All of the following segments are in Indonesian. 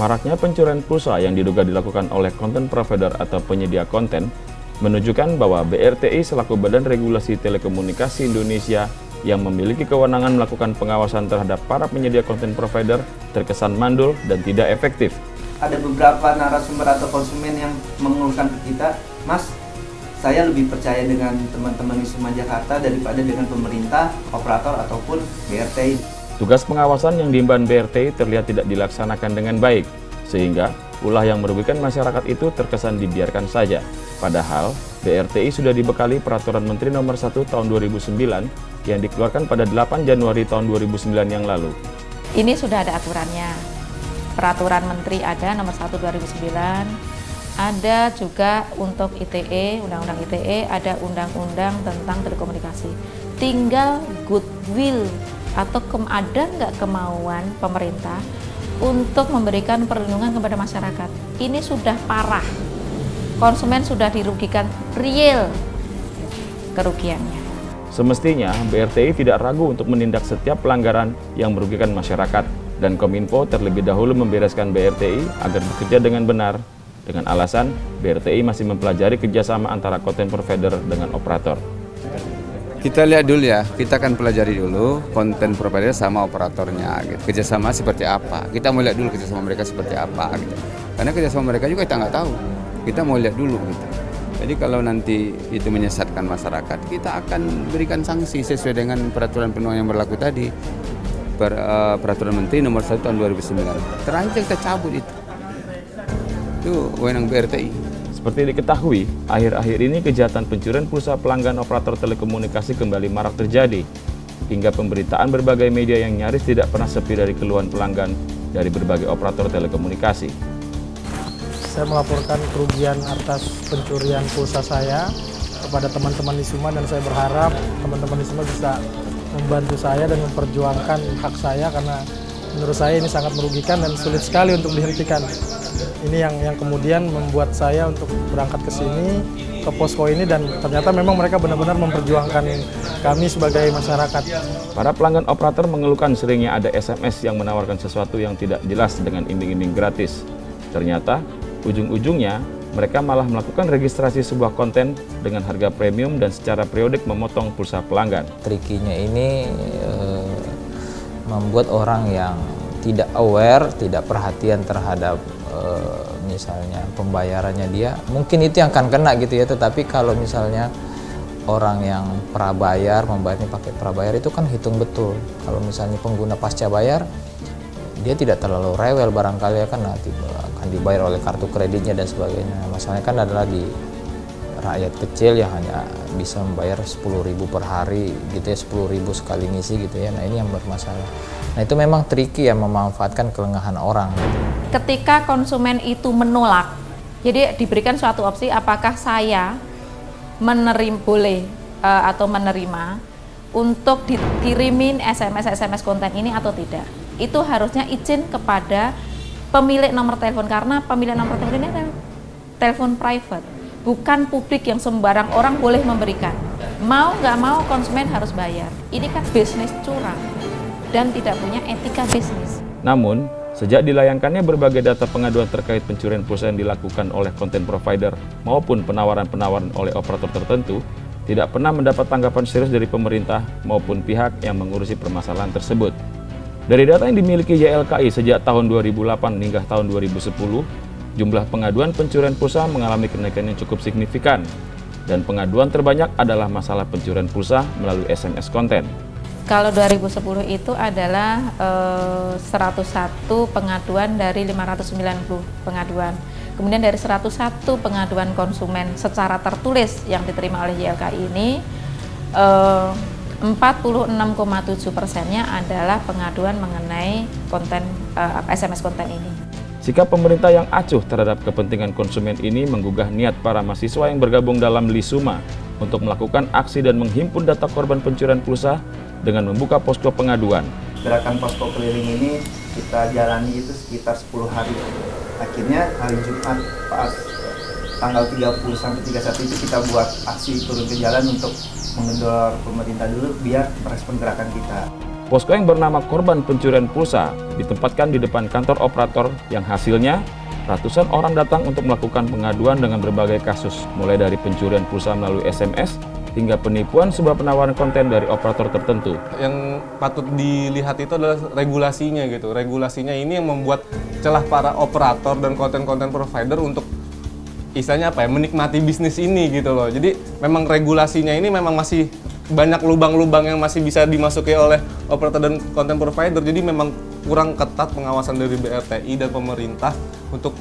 Maraknya pencurian pulsa yang diduga dilakukan oleh konten provider atau penyedia konten menunjukkan bahwa BRTI selaku Badan Regulasi Telekomunikasi Indonesia yang memiliki kewenangan melakukan pengawasan terhadap para penyedia konten provider terkesan mandul dan tidak efektif. Ada beberapa narasumber atau konsumen yang mengeluhkan ke kita, Mas, saya lebih percaya dengan teman-teman di Suma Jakarta daripada dengan pemerintah, operator, ataupun BRTI. Tugas pengawasan yang diemban BRTI terlihat tidak dilaksanakan dengan baik, sehingga ulah yang merugikan masyarakat itu terkesan dibiarkan saja. Padahal, BRTI sudah dibekali Peraturan Menteri Nomor 1 Tahun 2009 yang dikeluarkan pada 8 Januari tahun 2009 yang lalu. Ini sudah ada aturannya. Peraturan Menteri ada Nomor 1 2009, ada juga untuk ITE, Undang-Undang ITE, ada Undang-Undang tentang telekomunikasi. Tinggal goodwill atau ada nggak kemauan pemerintah untuk memberikan perlindungan kepada masyarakat. Ini sudah parah, konsumen sudah dirugikan real kerugiannya. Semestinya BRTI tidak ragu untuk menindak setiap pelanggaran yang merugikan masyarakat, dan Kominfo terlebih dahulu membereskan BRTI agar bekerja dengan benar, dengan alasan BRTI masih mempelajari kerjasama antara konten provider dengan operator. Kita lihat dulu ya, kita akan pelajari dulu konten provider sama operatornya, gitu. Kerjasama seperti apa. Kita mau lihat dulu kerjasama mereka seperti apa, gitu. Karena kerjasama mereka juga kita nggak tahu. Kita mau lihat dulu, gitu. Jadi kalau nanti itu menyesatkan masyarakat, kita akan berikan sanksi sesuai dengan peraturan penuh yang berlaku tadi. Peraturan Menteri Nomor 1 Tahun 2009. Terancam kita cabut itu. Itu wewenang BRTI. Seperti diketahui, akhir-akhir ini kejahatan pencurian pulsa pelanggan operator telekomunikasi kembali marak terjadi. Hingga pemberitaan berbagai media yang nyaris tidak pernah sepi dari keluhan pelanggan dari berbagai operator telekomunikasi. Saya melaporkan kerugian atas pencurian pulsa saya kepada teman-teman di Suma, dan saya berharap teman-teman di Suma bisa membantu saya dan memperjuangkan hak saya, karena menurut saya ini sangat merugikan dan sulit sekali untuk dihentikan. Ini yang kemudian membuat saya untuk berangkat ke sini, ke posko ini, dan ternyata memang mereka benar-benar memperjuangkan kami sebagai masyarakat. Para pelanggan operator mengeluhkan seringnya ada SMS yang menawarkan sesuatu yang tidak jelas dengan iming-iming gratis. Ternyata, ujung-ujungnya mereka malah melakukan registrasi sebuah konten dengan harga premium dan secara periodik memotong pulsa pelanggan. Trikinya ini membuat orang yang tidak aware, tidak perhatian terhadap misalnya pembayarannya dia, mungkin itu yang akan kena gitu ya. Tetapi kalau misalnya orang yang prabayar, membayarnya pakai prabayar, itu kan hitung betul. Kalau misalnya pengguna pasca bayar, dia tidak terlalu rewel barangkali ya, kan nanti akan dibayar oleh kartu kreditnya dan sebagainya. Masalahnya kan adalah di rakyat kecil yang hanya bisa membayar 10.000 per hari gitu ya, 10.000 sekali ngisi gitu ya. Nah ini yang bermasalah. Nah itu memang tricky ya, memanfaatkan kelengahan orang. Ketika konsumen itu menolak, jadi diberikan suatu opsi apakah saya menerima untuk dikirimin SMS konten ini atau tidak. Itu harusnya izin kepada pemilik nomor telepon, karena pemilik nomor telepon ini adalah telepon private, bukan publik yang sembarang orang boleh memberikan. Mau nggak mau konsumen harus bayar. Ini kan bisnis curang dan tidak punya etika bisnis. Namun, sejak dilayangkannya berbagai data pengaduan terkait pencurian pulsa yang dilakukan oleh konten provider maupun penawaran-penawaran oleh operator tertentu, tidak pernah mendapat tanggapan serius dari pemerintah maupun pihak yang mengurusi permasalahan tersebut. Dari data yang dimiliki YLKI sejak tahun 2008 hingga tahun 2010, jumlah pengaduan pencurian pulsa mengalami kenaikan yang cukup signifikan, dan pengaduan terbanyak adalah masalah pencurian pulsa melalui SMS konten. Kalau 2010 itu adalah 101 pengaduan dari 590 pengaduan. Kemudian dari 101 pengaduan konsumen secara tertulis yang diterima oleh YLKI ini, 46,7%-nya adalah pengaduan mengenai konten SMS konten ini. Sikap pemerintah yang acuh terhadap kepentingan konsumen ini menggugah niat para mahasiswa yang bergabung dalam Lisuma untuk melakukan aksi dan menghimpun data korban pencurian pulsa dengan membuka posko pengaduan. Gerakan posko keliling ini kita jalani itu sekitar 10 hari. Akhirnya hari Jumat pas tanggal 30 sampai 31 itu kita buat aksi turun ke jalan untuk mengendor pemerintah dulu biar merespon gerakan kita. Posko yang bernama Korban Pencurian Pulsa ditempatkan di depan kantor operator yang hasilnya ratusan orang datang untuk melakukan pengaduan dengan berbagai kasus, mulai dari pencurian pulsa melalui SMS hingga penipuan sebuah penawaran konten dari operator tertentu. Yang patut dilihat itu adalah regulasinya gitu. Regulasinya ini yang membuat celah para operator dan konten-konten provider untuk istilahnya apa ya, menikmati bisnis ini gitu loh. Jadi memang regulasinya ini memang masih banyak lubang-lubang yang masih bisa dimasuki oleh operator dan konten provider. Jadi memang kurang ketat pengawasan dari BRTI dan pemerintah untuk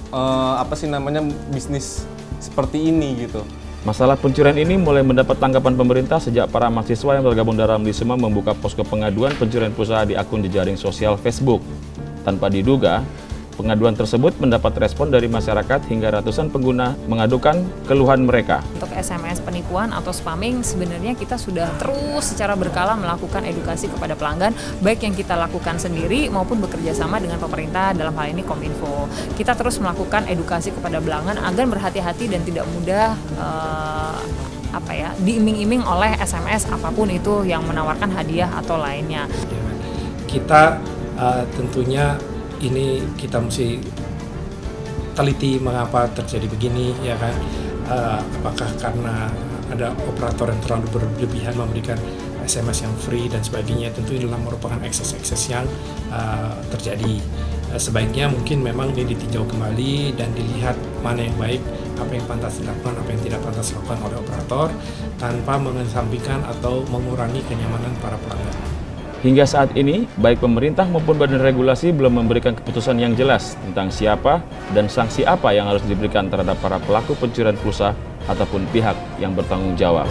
bisnis seperti ini gitu. Masalah pencurian ini mulai mendapat tanggapan pemerintah sejak para mahasiswa yang tergabung dalam Lisuma membuka posko pengaduan pencurian pulsa di akun jejaring sosial Facebook. Tanpa diduga, pengaduan tersebut mendapat respon dari masyarakat hingga ratusan pengguna mengadukan keluhan mereka. Untuk SMS penipuan atau spamming, sebenarnya kita sudah terus secara berkala melakukan edukasi kepada pelanggan, baik yang kita lakukan sendiri maupun bekerja sama dengan pemerintah, dalam hal ini Kominfo. Kita terus melakukan edukasi kepada pelanggan agar berhati-hati dan tidak mudah diiming-iming oleh SMS apapun itu yang menawarkan hadiah atau lainnya. Kita tentunya ini kita mesti teliti mengapa terjadi begini, ya kan? Apakah karena ada operator yang terlalu berlebihan memberikan SMS yang free dan sebagainya? Tentu ini merupakan ekses-ekses yang terjadi. Sebaiknya mungkin memang ini ditinjau kembali dan dilihat mana yang baik, apa yang pantas dilakukan, apa yang tidak pantas dilakukan oleh operator, tanpa mengesampingkan atau mengurangi kenyamanan para pelanggan. Hingga saat ini, baik pemerintah maupun badan regulasi belum memberikan keputusan yang jelas tentang siapa dan sanksi apa yang harus diberikan terhadap para pelaku pencurian pulsa ataupun pihak yang bertanggung jawab.